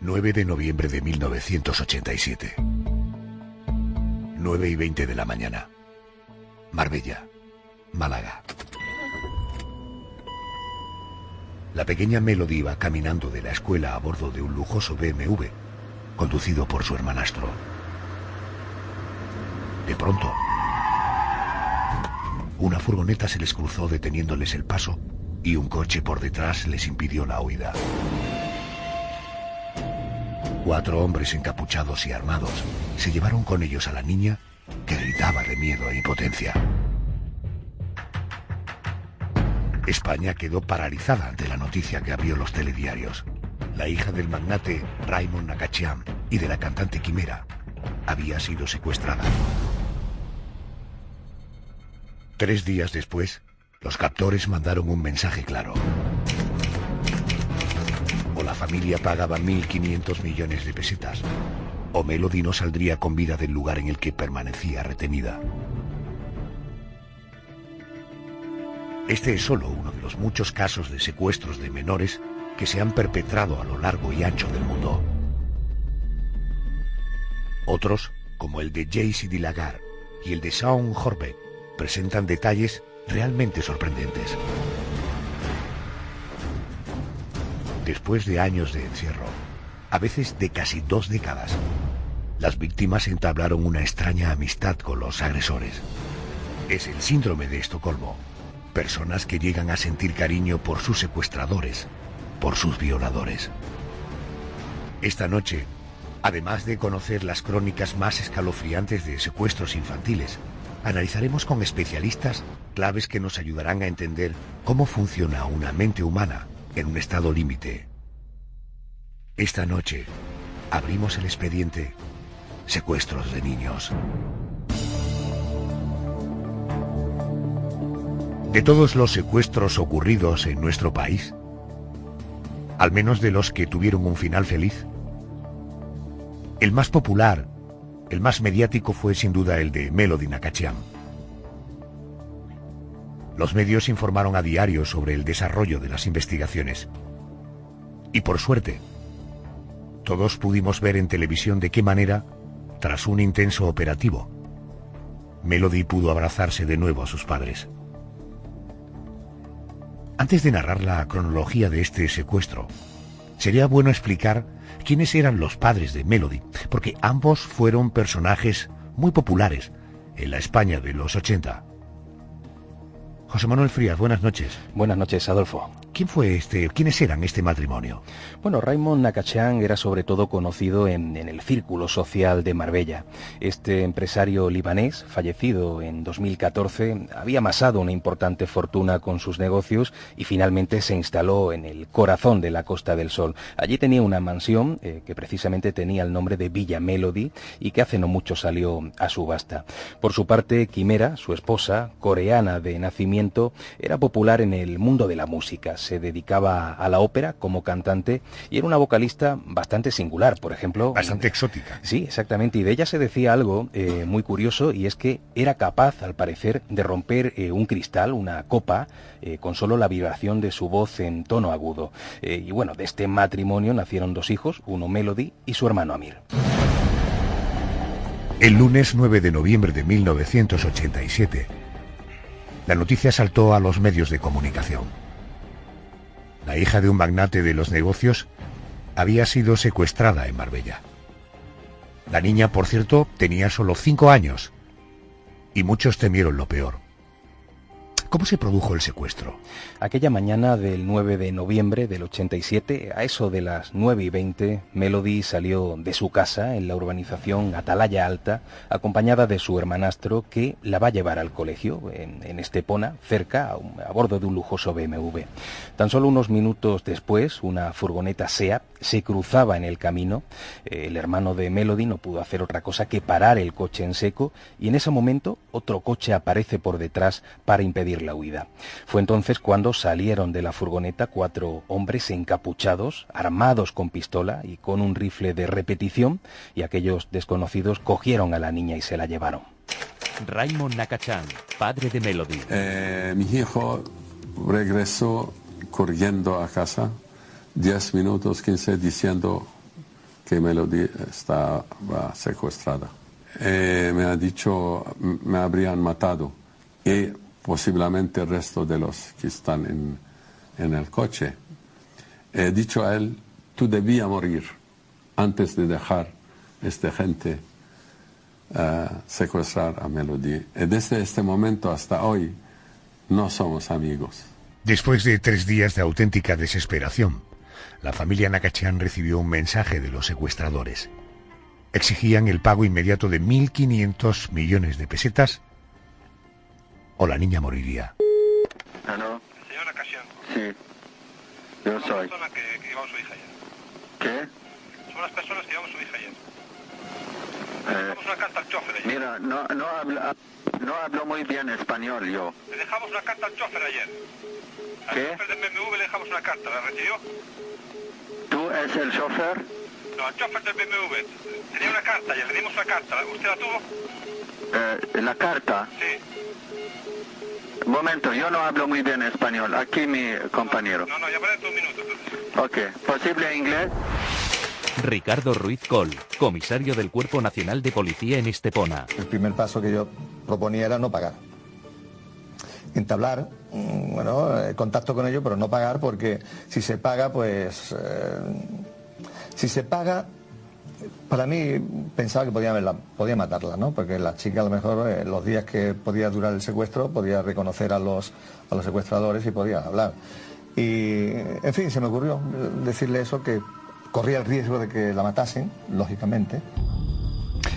9 de noviembre de 1987. 9:20 de la mañana. Marbella, Málaga. La pequeña Melody iba caminando de la escuela a bordo de un lujoso BMW, conducido por su hermanastro. De pronto, una furgoneta se les cruzó deteniéndoles el paso y un coche por detrás les impidió la huida. 4 hombres encapuchados y armados se llevaron con ellos a la niña, que gritaba de miedo e impotencia. España quedó paralizada ante la noticia que abrió los telediarios. La hija del magnate Raymond Nakacheam y de la cantante Quimera había sido secuestrada. 3 días después, los captores mandaron un mensaje claro. O la familia pagaba 1.500 millones de pesetas, o Melody no saldría con vida del lugar en el que permanecía retenida. Este es solo uno de los muchos casos de secuestros de menores que se han perpetrado a lo largo y ancho del mundo. Otros, como el de Jaycee Dilagar y el de Shaun Horbeck, presentan detalles realmente sorprendentes. Después de años de encierro, a veces de casi 2 décadas, las víctimas entablaron una extraña amistad con los agresores. Es el síndrome de Estocolmo. Personas que llegan a sentir cariño por sus secuestradores, por sus violadores. Esta noche, además de conocer las crónicas más escalofriantes de secuestros infantiles, analizaremos con especialistas claves que nos ayudarán a entender cómo funciona una mente humana en un estado límite. Esta noche, abrimos el expediente Secuestros de niños. De todos los secuestros ocurridos en nuestro país, al menos de los que tuvieron un final feliz, el más popular, el más mediático fue sin duda el de Melody Nakacheam. Los medios informaron a diario sobre el desarrollo de las investigaciones. Y por suerte, todos pudimos ver en televisión de qué manera, tras un intenso operativo, Melody pudo abrazarse de nuevo a sus padres. Antes de narrar la cronología de este secuestro, sería bueno explicar quiénes eran los padres de Melody, porque ambos fueron personajes muy populares en la España de los 80. José Manuel Frías, buenas noches. Buenas noches, Adolfo. ¿Quiénes eran este matrimonio? Bueno, Raymond Nakacheam era sobre todo conocido en el círculo social de Marbella. Este empresario libanés, fallecido en 2014, había amasado una importante fortuna con sus negocios y finalmente se instaló en el corazón de la Costa del Sol. Allí tenía una mansión que precisamente tenía el nombre de Villa Melody y que hace no mucho salió a subasta. Por su parte, Quimera, su esposa, coreana de nacimiento, era popular en el mundo de la música. Se dedicaba a la ópera como cantante y era una vocalista bastante singular, por ejemplo. Bastante exótica. Sí, exactamente. Y de ella se decía algo muy curioso, y es que era capaz, al parecer, de romper un cristal, una copa, con solo la vibración de su voz en tono agudo. Y bueno, de este matrimonio nacieron 2 hijos, uno Melody y su hermano Amir. El lunes 9 de noviembre de 1987, la noticia saltó a los medios de comunicación. La hija de un magnate de los negocios había sido secuestrada en Marbella. La niña, por cierto, tenía solo 5 años y muchos temieron lo peor. ¿Cómo se produjo el secuestro? Aquella mañana del 9 de noviembre del 87, a eso de las 9:20, Melody salió de su casa en la urbanización Atalaya Alta, acompañada de su hermanastro, que la va a llevar al colegio en Estepona, cerca, a bordo de un lujoso BMW. Tan solo unos minutos después, una furgoneta SEAT se cruzaba en el camino. El hermano de Melody no pudo hacer otra cosa que parar el coche en seco, y en ese momento otro coche aparece por detrás para impedir la huida. Fue entonces cuando salieron de la furgoneta 4 hombres encapuchados, armados con pistola y con un rifle de repetición, y aquellos desconocidos cogieron a la niña y se la llevaron. Raymond Nakacheam, padre de Melody. Mi hijo regresó corriendo a casa, 10 minutos, 15, diciendo, que Melody estaba secuestrada. Me ha dicho, me habrían matado y posiblemente el resto de los que están en el coche. He dicho a él, tú debías morir antes de dejar a esta gente secuestrar a Melody. Y desde este momento hasta hoy no somos amigos. Después de 3 días de auténtica desesperación, la familia Nakachan recibió un mensaje de los secuestradores. Exigían el pago inmediato de 1.500 millones de pesetas o la niña moriría. ¿Aló? Señor Nakachan. Sí, yo soy. Son las personas que llevamos su hija ayer. ¿Qué? Son las personas que llevamos su hija ayer. Le dejamos una carta al chofer ayer. Mira, no hablo muy bien español yo. Le dejamos una carta al chofer ayer. Al ¿Qué? chofer del BMW le dejamos una carta. ¿La recibió? ¿Tú es el chofer? No, al chofer del BMW. Tenía una carta ayer. Le dimos una carta. ¿Usted la tuvo? La carta. Sí. Un momento, yo no hablo muy bien español. Aquí mi compañero. No, llamaré en 2 minutos. Ok, ¿posible inglés? Ricardo Ruiz Coll, comisario del Cuerpo Nacional de Policía en Estepona. El primer paso que yo proponía era no pagar. Entablar, contacto con ellos, pero no pagar, porque si se paga, pues... si se paga, para mí pensaba que podía matarla, ¿no? Porque la chica a lo mejor los días que podía durar el secuestro podía reconocer a los secuestradores y podía hablar. Y, en fin, se me ocurrió decirle eso, que corría el riesgo de que la matasen, lógicamente.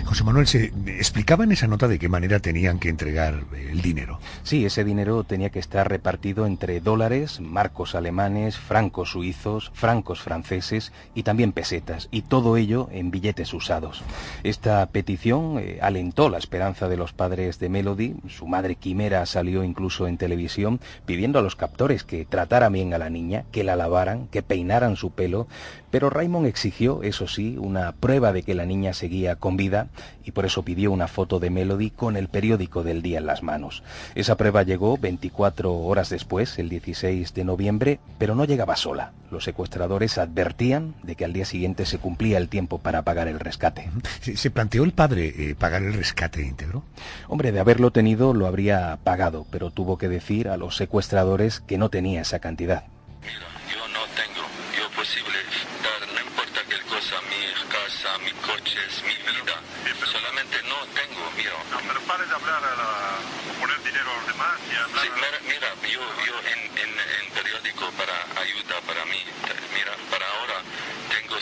José Manuel, ¿se explicaba en esa nota de qué manera tenían que entregar el dinero? Sí, ese dinero tenía que estar repartido entre dólares, marcos alemanes, francos suizos, francos franceses y también pesetas, y todo ello en billetes usados. Esta petición alentó la esperanza de los padres de Melody. Su madre Quimera salió incluso en televisión pidiendo a los captores que trataran bien a la niña, que la lavaran, que peinaran su pelo, pero Raymond exigió, eso sí, una prueba de que la niña seguía con vida, y por eso pidió una foto de Melody con el periódico del día en las manos. Esa prueba llegó 24 horas después, el 16 de noviembre, pero no llegaba sola. Los secuestradores advertían de que al día siguiente se cumplía el tiempo para pagar el rescate. ¿Se planteó el padre pagar el rescate íntegro? Hombre, de haberlo tenido lo habría pagado, pero tuvo que decir a los secuestradores que no tenía esa cantidad. Mira, yo no tengo, posible dar, no importa qué cosa, mi casa, mi coches, mi vida, solamente no tengo, mira. No, pero pare de hablar o poner dinero a los demás y hablar... Sí, mira, yo en periódico para ayuda para mí, mira, para ahora tengo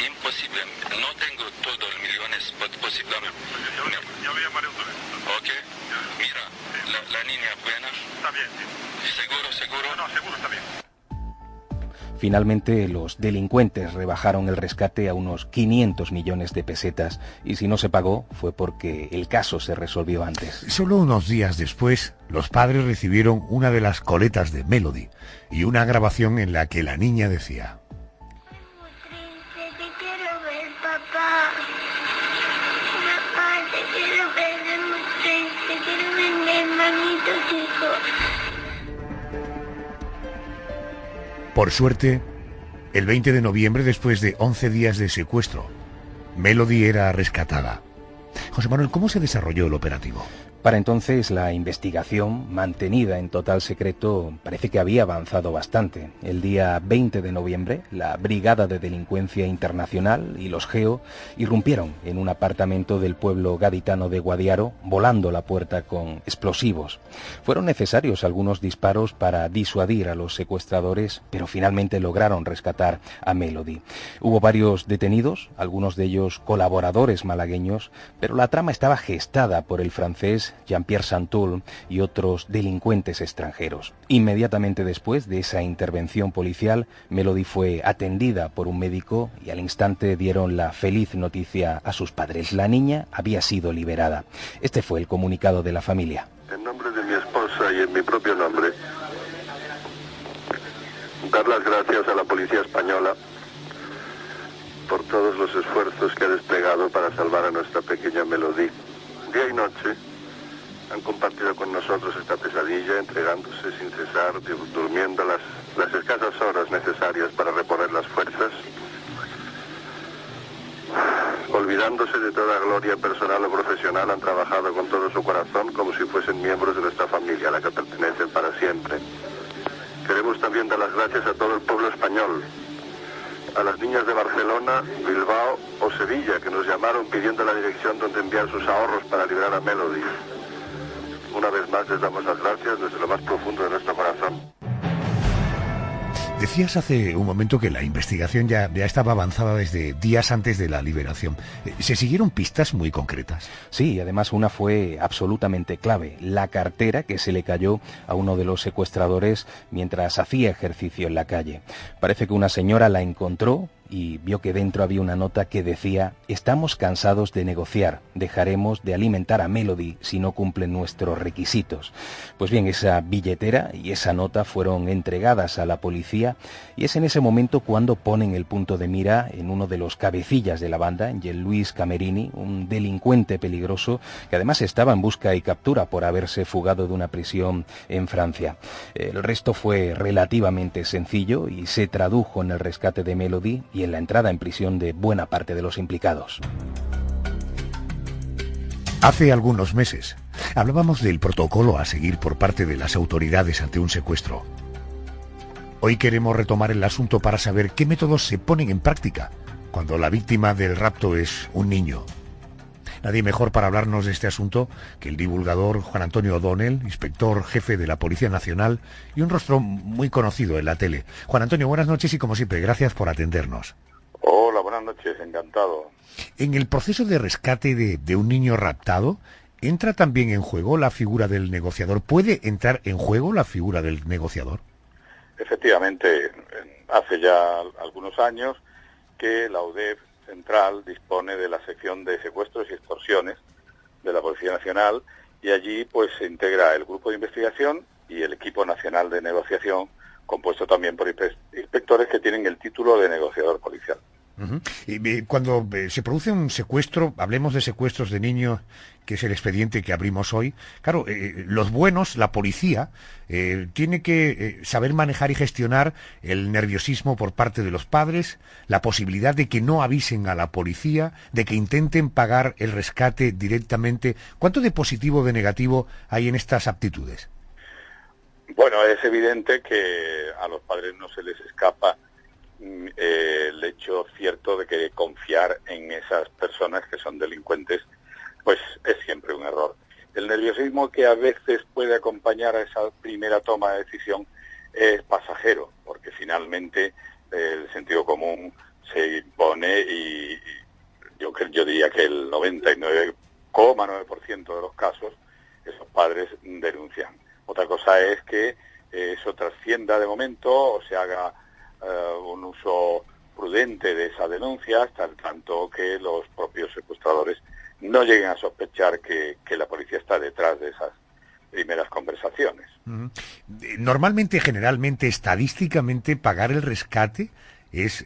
imposible, no tengo todos los millones, posiblemente. Yo le llamaré otra vez. Ok, mira, la niña buena. Está bien, sí. ¿Seguro? No, seguro está bien. Finalmente, los delincuentes rebajaron el rescate a unos 500 millones de pesetas, y si no se pagó fue porque el caso se resolvió antes. Solo unos días después, los padres recibieron una de las coletas de Melody y una grabación en la que la niña decía: Te quiero ver, papá. Papá, te quiero ver, es muy triste. Quiero ver mi hermanito chico. Por suerte, el 20 de noviembre, después de 11 días de secuestro, Melody era rescatada. José Manuel, ¿cómo se desarrolló el operativo? Para entonces la investigación, mantenida en total secreto, parece que había avanzado bastante. El día 20 de noviembre, la Brigada de Delincuencia Internacional y los GEO irrumpieron en un apartamento del pueblo gaditano de Guadiaro, volando la puerta con explosivos. Fueron necesarios algunos disparos para disuadir a los secuestradores, pero finalmente lograron rescatar a Melody. Hubo varios detenidos, algunos de ellos colaboradores malagueños, pero la trama estaba gestada por el francés Jean-Pierre Santoul y otros delincuentes extranjeros. Inmediatamente después de esa intervención policial, Melody fue atendida por un médico y al instante dieron la feliz noticia a sus padres. La niña había sido liberada. Este fue el comunicado de la familia. En nombre de mi esposa y en mi propio nombre, dar las gracias a la policía española por todos los esfuerzos que ha desplegado para salvar a nuestra pequeña Melody. Día y noche han compartido con nosotros esta pesadilla, entregándose sin cesar, durmiendo las escasas horas necesarias para reponer las fuerzas. olvidándose de toda gloria personal o profesional, han trabajado con todo su corazón como si fuesen miembros de nuestra familia, a la que pertenecen para siempre. Queremos también dar las gracias a todo el pueblo español, a las niñas de Barcelona, Bilbao o Sevilla, que nos llamaron pidiendo la dirección donde enviar sus ahorros para librar a Melody. Una vez más les damos las gracias desde lo más profundo de nuestro corazón. Decías hace un momento que la investigación ya estaba avanzada desde días antes de la liberación. ¿Se siguieron pistas muy concretas? Sí, y además una fue absolutamente clave, la cartera que se le cayó a uno de los secuestradores mientras hacía ejercicio en la calle. Parece que una señora la encontró y vio que dentro había una nota que decía: estamos cansados de negociar, dejaremos de alimentar a Melody si no cumplen nuestros requisitos. Pues bien, esa billetera y esa nota fueron entregadas a la policía y es en ese momento cuando ponen el punto de mira en uno de los cabecillas de la banda, Jean-Louis Camerini, un delincuente peligroso que además estaba en busca y captura por haberse fugado de una prisión en Francia. El resto fue relativamente sencillo y se tradujo en el rescate de Melody y en la entrada en prisión de buena parte de los implicados. Hace algunos meses hablábamos del protocolo a seguir por parte de las autoridades ante un secuestro. Hoy queremos retomar el asunto para saber qué métodos se ponen en práctica cuando la víctima del rapto es un niño. Nadie mejor para hablarnos de este asunto que el divulgador Juan Antonio O'Donnell, inspector jefe de la Policía Nacional y un rostro muy conocido en la tele. Juan Antonio, buenas noches y como siempre, gracias por atendernos. Hola, buenas noches, encantado. En el proceso de rescate de un niño raptado, ¿entra también en juego la figura del negociador? ¿Puede entrar en juego la figura del negociador? Efectivamente, hace ya algunos años que la UDEF Central dispone de la sección de secuestros y extorsiones de la Policía Nacional y allí pues se integra el grupo de investigación y el equipo nacional de negociación, compuesto también por inspectores que tienen el título de negociador policial. Uh-huh. Y cuando se produce un secuestro, hablemos de secuestros de niños, que es el expediente que abrimos hoy, claro, los buenos, la policía, tiene que saber manejar y gestionar el nerviosismo por parte de los padres, la posibilidad de que no avisen a la policía, de que intenten pagar el rescate directamente. ¿Cuánto de positivo o de negativo hay en estas aptitudes? Bueno, es evidente que a los padres no se les escapa el hecho cierto de que confiar en esas personas que son delincuentes pues es siempre un error. El nerviosismo que a veces puede acompañar a esa primera toma de decisión es pasajero, porque finalmente el sentido común se impone y yo diría que el 99,9% de los casos esos padres denuncian. Otra cosa es que eso trascienda de momento o se haga un uso prudente de esa denuncia hasta el tanto que los propios secuestradores no lleguen a sospechar que la policía está detrás de esas primeras conversaciones. Uh-huh. Normalmente, generalmente, estadísticamente, pagar el rescate es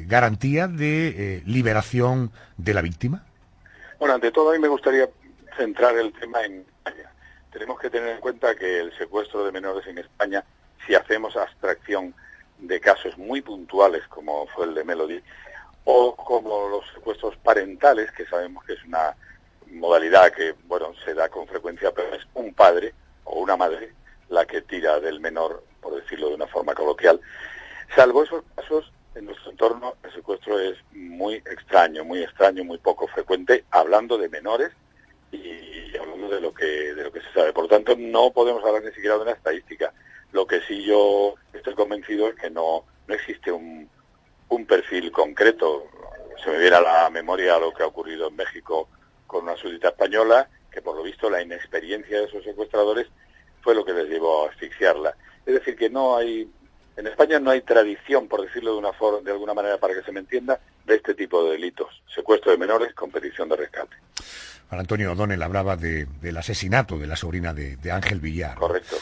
garantía de liberación de la víctima. Bueno, ante todo a mí me gustaría centrar el tema en España. Tenemos que tener en cuenta que el secuestro de menores en España, si hacemos abstracción de casos muy puntuales como fue el de Melody, o como los secuestros parentales, que sabemos que es una modalidad que, bueno, se da con frecuencia, pero es un padre o una madre la que tira del menor, por decirlo de una forma coloquial. Salvo esos casos, en nuestro entorno el secuestro es muy extraño, muy poco frecuente, hablando de menores y hablando de lo que se sabe. Por lo tanto, no podemos hablar ni siquiera de una estadística. Lo que sí yo estoy convencido es que no existe un perfil concreto. Se me viene a la memoria lo que ha ocurrido en México con una súbdita española, que por lo visto la inexperiencia de esos secuestradores fue lo que les llevó a asfixiarla. Es decir, que en España no hay tradición, por decirlo de alguna manera para que se me entienda, de este tipo de delitos. Secuestro de menores con petición de rescate. Juan Antonio O'Donnell hablaba del asesinato de la sobrina de Ángel Villar. Correcto.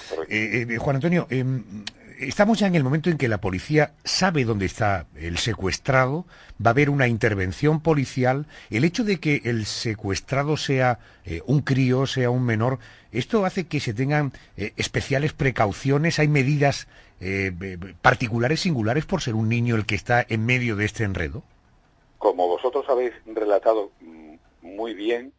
Juan Antonio, estamos ya en el momento en que la policía sabe dónde está el secuestrado, va a haber una intervención policial. El hecho de que el secuestrado sea un crío, sea un menor, ¿esto hace que se tengan especiales precauciones? ¿Hay medidas particulares, singulares, por ser un niño el que está en medio de este enredo? como vosotros habéis relatado muy bien,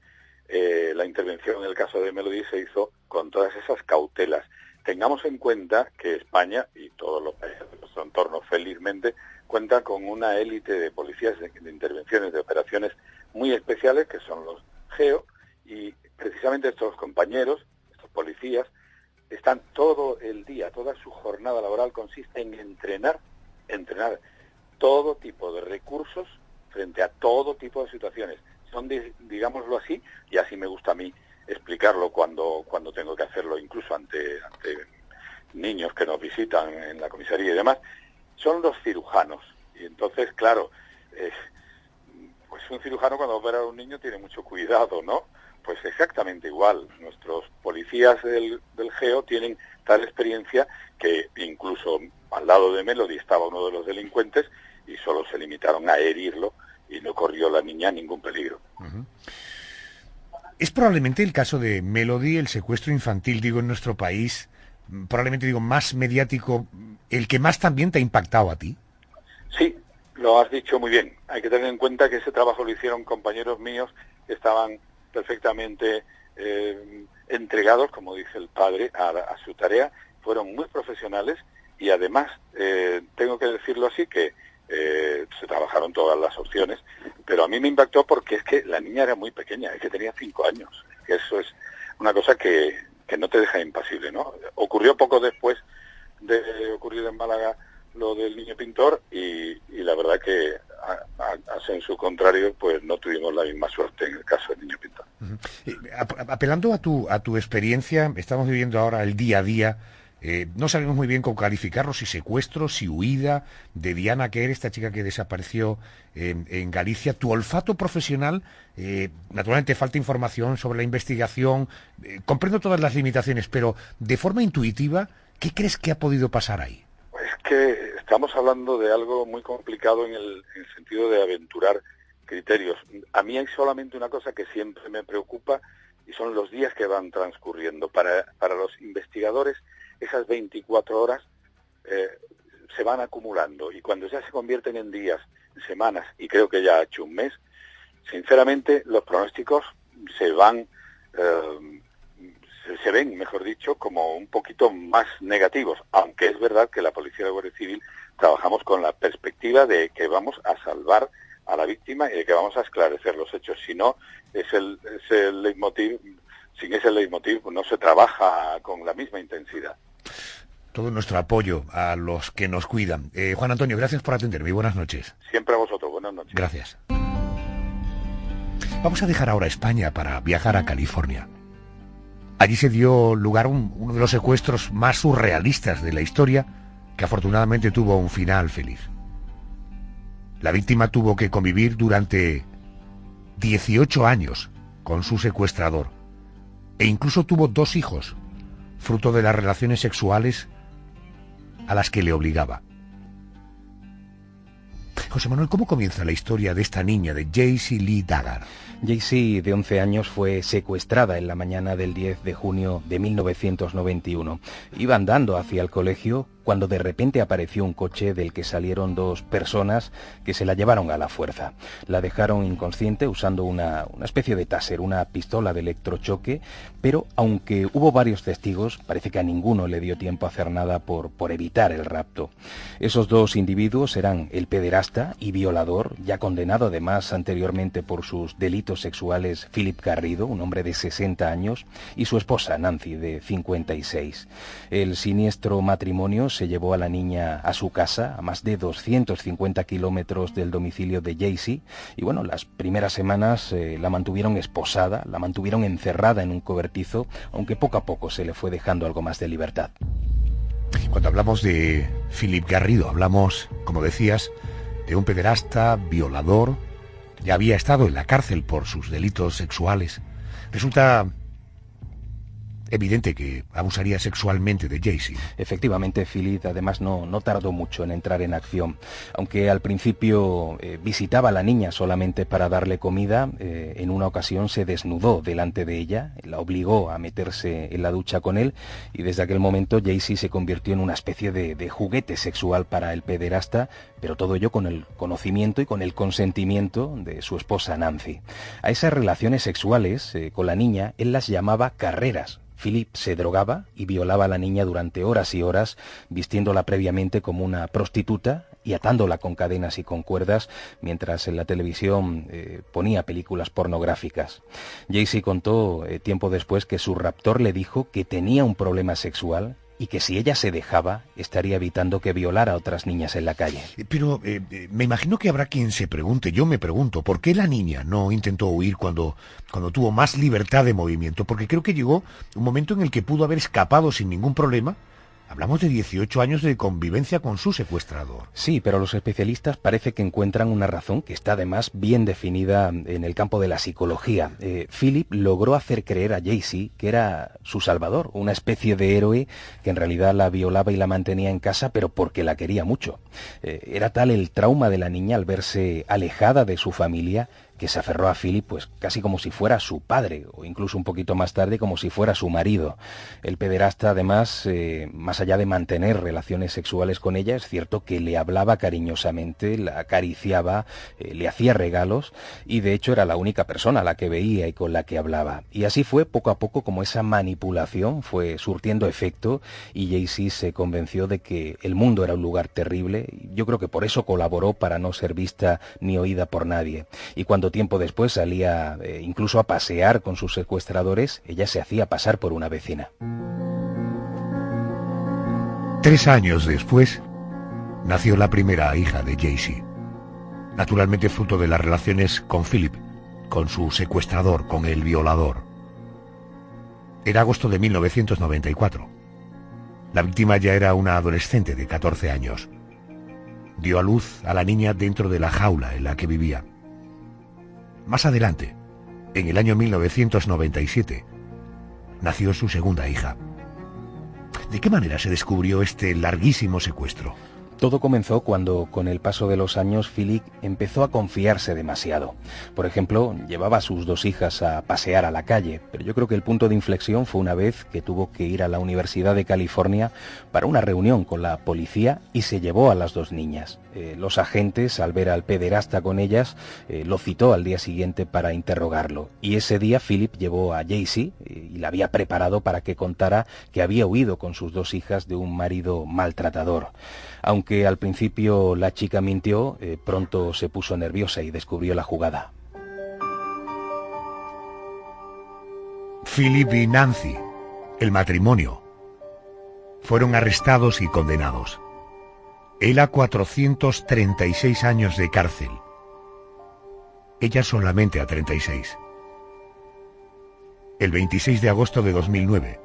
la intervención en el caso de Melody se hizo con todas esas cautelas. Tengamos en cuenta que España y todos los países de nuestro entorno, felizmente, cuentan con una élite de policías de intervenciones, de operaciones muy especiales, que son los GEO, y precisamente estos compañeros, estos policías, están todo el día, toda su jornada laboral consiste en entrenar todo tipo de recursos frente a todo tipo de situaciones. Son, digámoslo así, y así me gusta a mí explicarlo cuando tengo que hacerlo, incluso ante niños que nos visitan en la comisaría y demás, son los cirujanos. Y entonces, claro, pues un cirujano cuando opera a un niño tiene mucho cuidado, ¿no? Pues exactamente igual. Nuestros policías del GEO tienen tal experiencia que incluso al lado de Melody estaba uno de los delincuentes y solo se limitaron a herirlo y no corrió la niña ningún peligro. Uh-huh. Es probablemente el caso de Melody, el secuestro infantil, digo, en nuestro país, probablemente digo más mediático, el que más también te ha impactado a ti. Sí, lo has dicho muy bien. Hay que tener en cuenta que ese trabajo lo hicieron compañeros míos que estaban perfectamente entregados, como dice el padre, a su tarea. Fueron muy profesionales y además, tengo que decirlo así, que se trabajaron todas las opciones, pero a mí me impactó porque es que la niña era muy pequeña, es que tenía 5 años. Eso es una cosa que no te deja impasible, ¿no? Ocurrió poco después de ocurrir en Málaga lo del niño pintor y la verdad que a sensu contrario, pues no tuvimos la misma suerte en el caso del niño pintor. Apelando a tu experiencia, estamos viviendo ahora el día a día. No sabemos muy bien cómo calificarlo, si secuestro, si huida de Diana Quer, esta chica que desapareció en Galicia. Tu olfato profesional, naturalmente falta información sobre la investigación, comprendo todas las limitaciones, pero de forma intuitiva, ¿qué crees que ha podido pasar ahí? Pues que estamos hablando de algo muy complicado en el sentido de aventurar criterios. A mí hay solamente una cosa que siempre me preocupa y son los días que van transcurriendo. Para los investigadores, esas 24 horas se van acumulando y cuando ya se convierten en días, en semanas, y creo que ya ha hecho un mes, sinceramente los pronósticos se ven, mejor dicho, como un poquito más negativos, aunque es verdad que la Policía de la Guardia Civil trabajamos con la perspectiva de que vamos a salvar a la víctima y de que vamos a esclarecer los hechos. Si no, es el leitmotiv. Sin ese leitmotiv no se trabaja con la misma intensidad. Todo nuestro apoyo a los que nos cuidan. Juan Antonio, gracias por atenderme y buenas noches. Siempre a vosotros, buenas noches. Gracias. Vamos a dejar ahora España para viajar a California. Allí se dio lugar uno de los secuestros más surrealistas de la historia, que afortunadamente tuvo un final feliz. La víctima tuvo que convivir durante 18 años con su secuestrador e incluso tuvo 2 hijos, fruto de las relaciones sexuales a las que le obligaba. José Manuel, ¿cómo comienza la historia de esta niña, de Jaycee Lee Duggar? Jaycee, de 11 años, fue secuestrada en la mañana del 10 de junio de 1991. Iba andando hacia el colegio cuando de repente apareció un coche del que salieron 2 personas que se la llevaron a la fuerza. La dejaron inconsciente usando una especie de taser, una pistola de electrochoque, pero aunque hubo varios testigos, parece que a ninguno le dio tiempo a hacer nada por evitar el rapto. Esos 2 individuos eran el pederasta y violador, ya condenado además anteriormente por sus delitos sexuales, Philip Garrido, un hombre de 60 años, y su esposa, Nancy, de 56. El siniestro matrimonio se llevó a la niña a su casa, a más de 250 kilómetros del domicilio de Jaycee, y bueno, las primeras semanas la mantuvieron esposada, la mantuvieron encerrada en un cobertizo, aunque poco a poco se le fue dejando algo más de libertad. Cuando hablamos de Philip Garrido, hablamos, como decías, de un pederasta, violador, ya había estado en la cárcel por sus delitos sexuales. Resulta evidente que abusaría sexualmente de Jaycee. Efectivamente, Philip además no tardó mucho en entrar en acción. Aunque al principio visitaba a la niña solamente para darle comida, en una ocasión se desnudó delante de ella, la obligó a meterse en la ducha con él, y desde aquel momento Jaycee se convirtió en una especie de juguete sexual para el pederasta, pero todo ello con el conocimiento y con el consentimiento de su esposa Nancy. A esas relaciones sexuales con la niña él las llamaba carreras. Philip se drogaba y violaba a la niña durante horas y horas, vistiéndola previamente como una prostituta y atándola con cadenas y con cuerdas, mientras en la televisión ponía películas pornográficas. Jaycee contó tiempo después que su raptor le dijo que tenía un problema sexual y que si ella se dejaba, estaría evitando que violara a otras niñas en la calle. Pero me imagino que habrá quien se pregunte, yo me pregunto, ¿por qué la niña no intentó huir cuando tuvo más libertad de movimiento? Porque creo que llegó un momento en el que pudo haber escapado sin ningún problema. Hablamos de 18 años de convivencia con su secuestrador. Sí, pero los especialistas parece que encuentran una razón que está además bien definida en el campo de la psicología. Philip logró hacer creer a Jaycee que era su salvador, una especie de héroe que en realidad la violaba y la mantenía en casa, pero porque la quería mucho. Era tal el trauma de la niña al verse alejada de su familia que se aferró a Philip pues casi como si fuera su padre, o incluso un poquito más tarde como si fuera su marido. El pederasta además, más allá de mantener relaciones sexuales con ella, es cierto que le hablaba cariñosamente, la acariciaba, le hacía regalos, y de hecho era la única persona a la que veía y con la que hablaba. Y así fue poco a poco como esa manipulación fue surtiendo efecto, y Jaycee se convenció de que el mundo era un lugar terrible. Yo creo que por eso colaboró para no ser vista ni oída por nadie. Y cuando tiempo después salía incluso a pasear con sus secuestradores, ella se hacía pasar por una vecina. 3 años después, nació la primera hija de Jaycee. Naturalmente fruto de las relaciones con Philip, con su secuestrador, con el violador. Era agosto de 1994. La víctima ya era una adolescente de 14 años. Dio a luz a la niña dentro de la jaula en la que vivía. Más adelante, en el año 1997, nació su segunda hija. ¿De qué manera se descubrió este larguísimo secuestro? Todo comenzó cuando, con el paso de los años, Philip empezó a confiarse demasiado. Por ejemplo, llevaba a sus 2 hijas a pasear a la calle, pero yo creo que el punto de inflexión fue una vez que tuvo que ir a la Universidad de California para una reunión con la policía y se llevó a las 2 niñas. Los agentes, al ver al pederasta con ellas, lo citó al día siguiente para interrogarlo. Y ese día Philip llevó a Jaycee y la había preparado para que contara que había huido con sus 2 hijas de un marido maltratador. Aunque al principio la chica mintió, pronto se puso nerviosa y descubrió la jugada. Philip y Nancy, el matrimonio, fueron arrestados y condenados. Él a 436 años de cárcel. Ella solamente a 36. El 26 de agosto de 2009,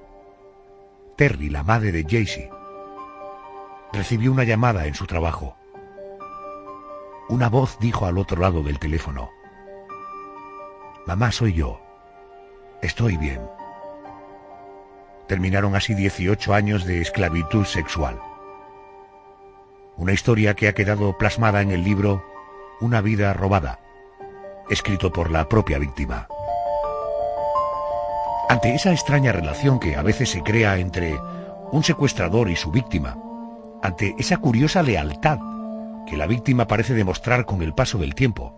Terry, la madre de Jaycee, recibió una llamada en su trabajo. Una voz dijo al otro lado del teléfono: «Mamá, soy yo. Estoy bien». Terminaron así 18 años de esclavitud sexual. Una historia que ha quedado plasmada en el libro Una vida robada, escrito por la propia víctima. Ante esa extraña relación que a veces se crea entre un secuestrador y su víctima, ante esa curiosa lealtad que la víctima parece demostrar con el paso del tiempo,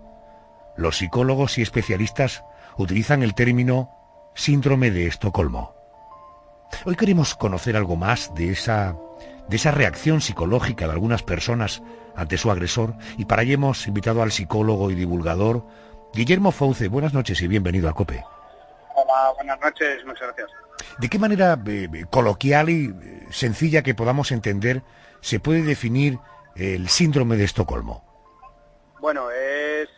los psicólogos y especialistas utilizan el término síndrome de Estocolmo. Hoy queremos conocer algo más de esa reacción psicológica de algunas personas ante su agresor, y para ello hemos invitado al psicólogo y divulgador Guillermo Fauce. Buenas noches y bienvenido a COPE. Hola, buenas noches, muchas gracias. ¿De qué manera coloquial y sencilla que podamos entender se puede definir el síndrome de Estocolmo? Bueno, es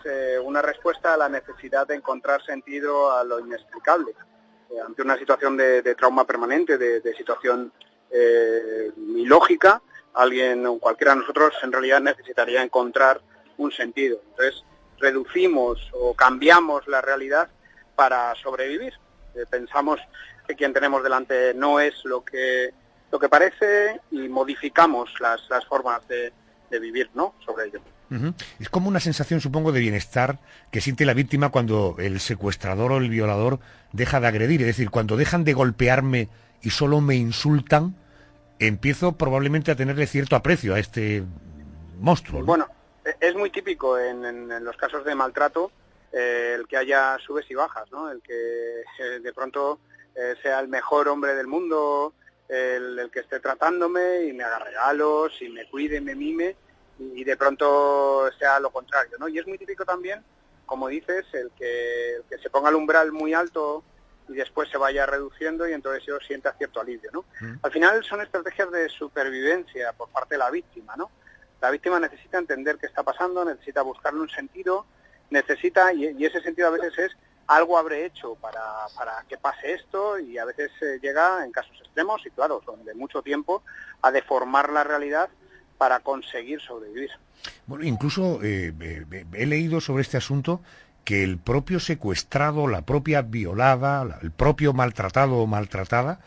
una respuesta a la necesidad de encontrar sentido a lo inexplicable. Ante una situación de trauma permanente, de situación ilógica, alguien o cualquiera de nosotros en realidad necesitaría encontrar un sentido. Entonces, reducimos o cambiamos la realidad para sobrevivir. Pensamos quien tenemos delante no es lo que parece y modificamos las formas de vivir, ¿no?, sobre ello. Es como una sensación, supongo, de bienestar que siente la víctima cuando el secuestrador o el violador deja de agredir. Es decir, cuando dejan de golpearme y solo me insultan, empiezo probablemente a tenerle cierto aprecio a este monstruo, ¿no? Bueno, es muy típico en los casos de maltrato el que haya subes y bajas, ¿no? El que de pronto sea el mejor hombre del mundo, el que esté tratándome y me haga regalos y me cuide y me mime, y de pronto sea lo contrario, ¿no? Y es muy típico también, como dices, el que se ponga el umbral muy alto y después se vaya reduciendo y entonces yo sienta cierto alivio, ¿no? Al final son estrategias de supervivencia por parte de la víctima, ¿no? La víctima necesita entender qué está pasando, necesita buscarle un sentido, necesita, y ese sentido a veces es algo habré hecho para que pase esto, y a veces llega en casos extremos, y claro, son de mucho tiempo, a deformar la realidad para conseguir sobrevivir. Bueno, incluso he leído sobre este asunto que el propio secuestrado, la propia violada, el propio maltratado o maltratada,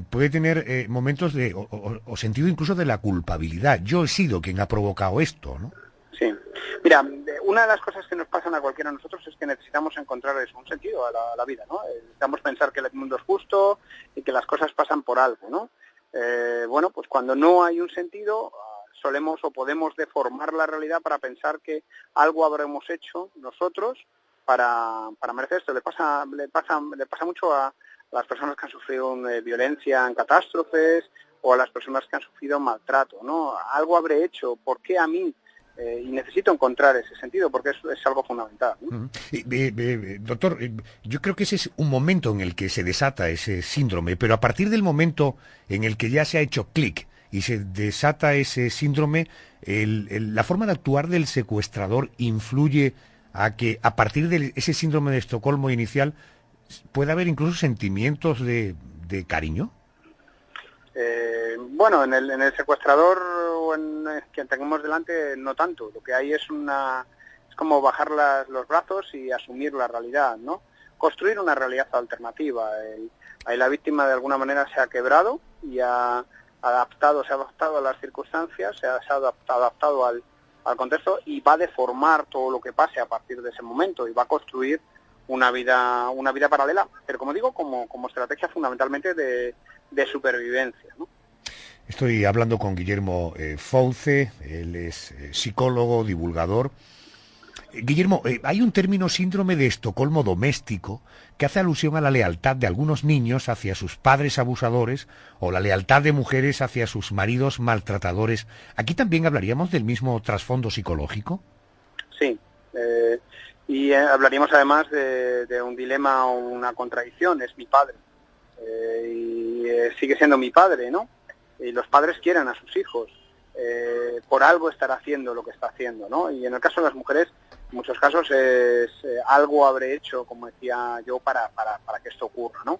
puede tener momentos de o sentido incluso de la culpabilidad. Yo he sido quien ha provocado esto, ¿no? Sí. Mira, una de las cosas que nos pasan a cualquiera de nosotros es que necesitamos encontrar un sentido a la vida, ¿no? Necesitamos pensar que el mundo es justo y que las cosas pasan por algo, ¿no? Bueno, pues cuando no hay un sentido, solemos o podemos deformar la realidad para pensar que algo habremos hecho nosotros para merecer esto. Le pasa mucho a las personas que han sufrido violencia en catástrofes o a las personas que han sufrido maltrato, ¿no? Algo habré hecho, ¿por qué a mí? Y necesito encontrar ese sentido porque es algo fundamental, ¿no? Doctor, yo creo que ese es un momento en el que se desata ese síndrome, pero a partir del momento en el que ya se ha hecho clic y se desata ese síndrome, la forma de actuar del secuestrador influye a que a partir de ese síndrome de Estocolmo inicial pueda haber incluso sentimientos de cariño. Bueno, en el secuestrador o en quien tengamos delante no tanto. Lo que hay es como bajar los brazos y asumir la realidad, ¿no? Construir una realidad alternativa. Ahí la víctima de alguna manera se ha quebrado y se ha adaptado a las circunstancias, se ha adaptado al contexto y va a deformar todo lo que pase a partir de ese momento y va a construir una vida paralela, pero como digo, como estrategia fundamentalmente de supervivencia, ¿no? Estoy hablando con Guillermo Fouce, él es psicólogo, divulgador. Guillermo, hay un término síndrome de Estocolmo doméstico que hace alusión a la lealtad de algunos niños hacia sus padres abusadores o la lealtad de mujeres hacia sus maridos maltratadores. ¿Aquí también hablaríamos del mismo trasfondo psicológico? Sí, y hablaríamos además de un dilema o una contradicción. Es mi padre y sigue siendo mi padre, ¿no? Y los padres quieren a sus hijos, por algo estará haciendo lo que está haciendo, ¿no? Y en el caso de las mujeres, en muchos casos es algo habré hecho, como decía yo, para que esto ocurra, ¿no?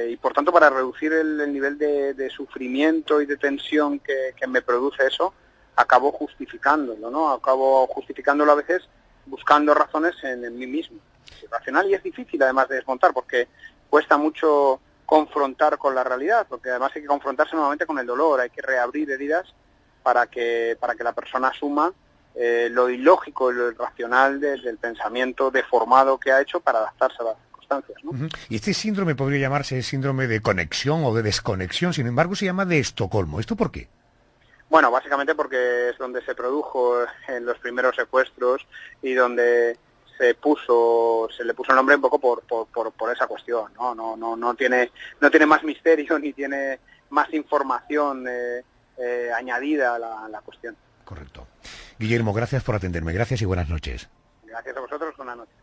Y por tanto, para reducir el nivel de sufrimiento y de tensión que me produce eso, acabo justificándolo, ¿no? Acabo justificándolo a veces buscando razones en mí mismo. Es racional y es difícil además de desmontar, porque cuesta mucho confrontar con la realidad, porque además hay que confrontarse nuevamente con el dolor, hay que reabrir heridas para que la persona asuma lo ilógico y lo irracional del pensamiento deformado que ha hecho para adaptarse a las circunstancias, ¿no? Y este síndrome podría llamarse síndrome de conexión o de desconexión, sin embargo se llama de Estocolmo. ¿Esto por qué? Bueno, básicamente porque es donde se produjo en los primeros secuestros y donde se le puso el nombre un poco por esa cuestión, ¿no? No tiene más misterio ni tiene más información añadida a la cuestión. Correcto. Guillermo, gracias por atenderme. Gracias y buenas noches. Gracias a vosotros. Buenas noches.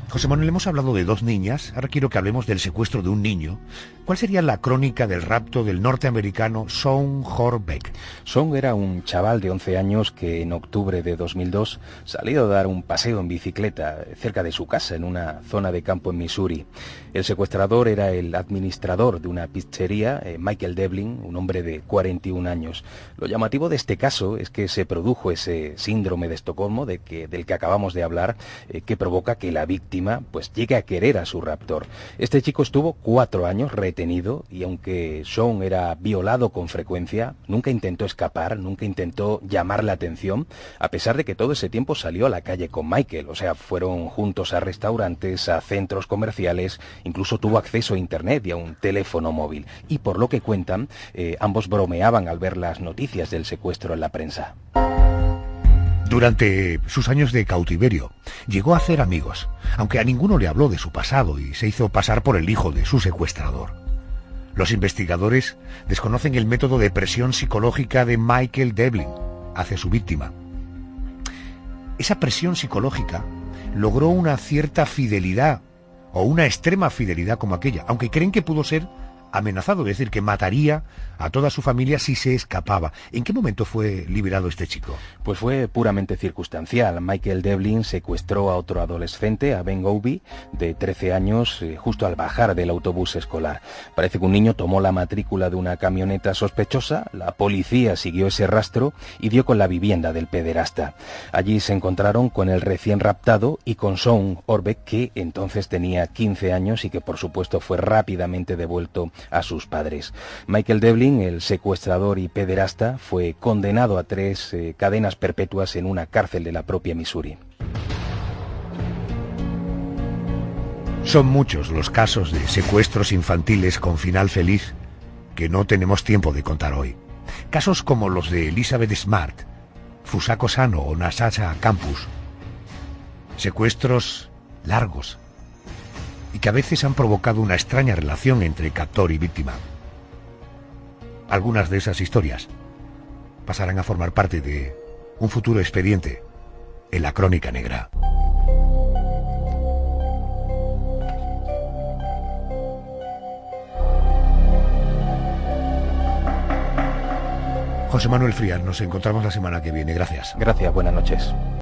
José Manuel, hemos hablado de dos niñas, ahora quiero que hablemos del secuestro de un niño. ¿Cuál sería la crónica del rapto del norteamericano Sean Horbeck? Sean era un chaval de 11 años que en octubre de 2002 salió a dar un paseo en bicicleta cerca de su casa en una zona de campo en Missouri. El secuestrador era el administrador de una pizzería, Michael Devlin, un hombre de 41 años. Lo llamativo de este caso es que se produjo ese síndrome de Estocolmo del que acabamos de hablar, que provoca que la víctima víctima pues llegue a querer a su raptor. Este chico estuvo 4 años retenido y aunque Sean era violado con frecuencia, nunca intentó escapar, nunca intentó llamar la atención, a pesar de que todo ese tiempo salió a la calle con Michael. O sea, fueron juntos a restaurantes, a centros comerciales, incluso tuvo acceso a internet y a un teléfono móvil. Y por lo que cuentan, ambos bromeaban al ver las noticias del secuestro en la prensa. Durante sus años de cautiverio, llegó a hacer amigos, aunque a ninguno le habló de su pasado y se hizo pasar por el hijo de su secuestrador. Los investigadores desconocen el método de presión psicológica de Michael Devlin hacia su víctima. Esa presión psicológica logró una cierta fidelidad, o una extrema fidelidad como aquella, aunque creen que pudo ser amenazado, es decir, que mataría a toda su familia si se escapaba. ¿En qué momento fue liberado este chico? Pues fue puramente circunstancial. Michael Devlin secuestró a otro adolescente, a Ben Obi, de 13 años, justo al bajar del autobús escolar. Parece que un niño tomó la matrícula de una camioneta sospechosa, la policía siguió ese rastro y dio con la vivienda del pederasta. Allí se encontraron con el recién raptado y con Sean Orbeck, que entonces tenía 15 años y que por supuesto fue rápidamente devuelto a sus padres. Michael Devlin, el secuestrador y pederasta, fue condenado a 3 cadenas perpetuas en una cárcel de la propia Missouri. Son muchos los casos de secuestros infantiles con final feliz que no tenemos tiempo de contar hoy. Casos como los de Elizabeth Smart, Fusako Sano o Natasha Campus. Secuestros largos y que a veces han provocado una extraña relación entre captor y víctima. Algunas de esas historias pasarán a formar parte de un futuro expediente en la Crónica Negra. José Manuel Frías, nos encontramos la semana que viene. Gracias. Gracias, buenas noches.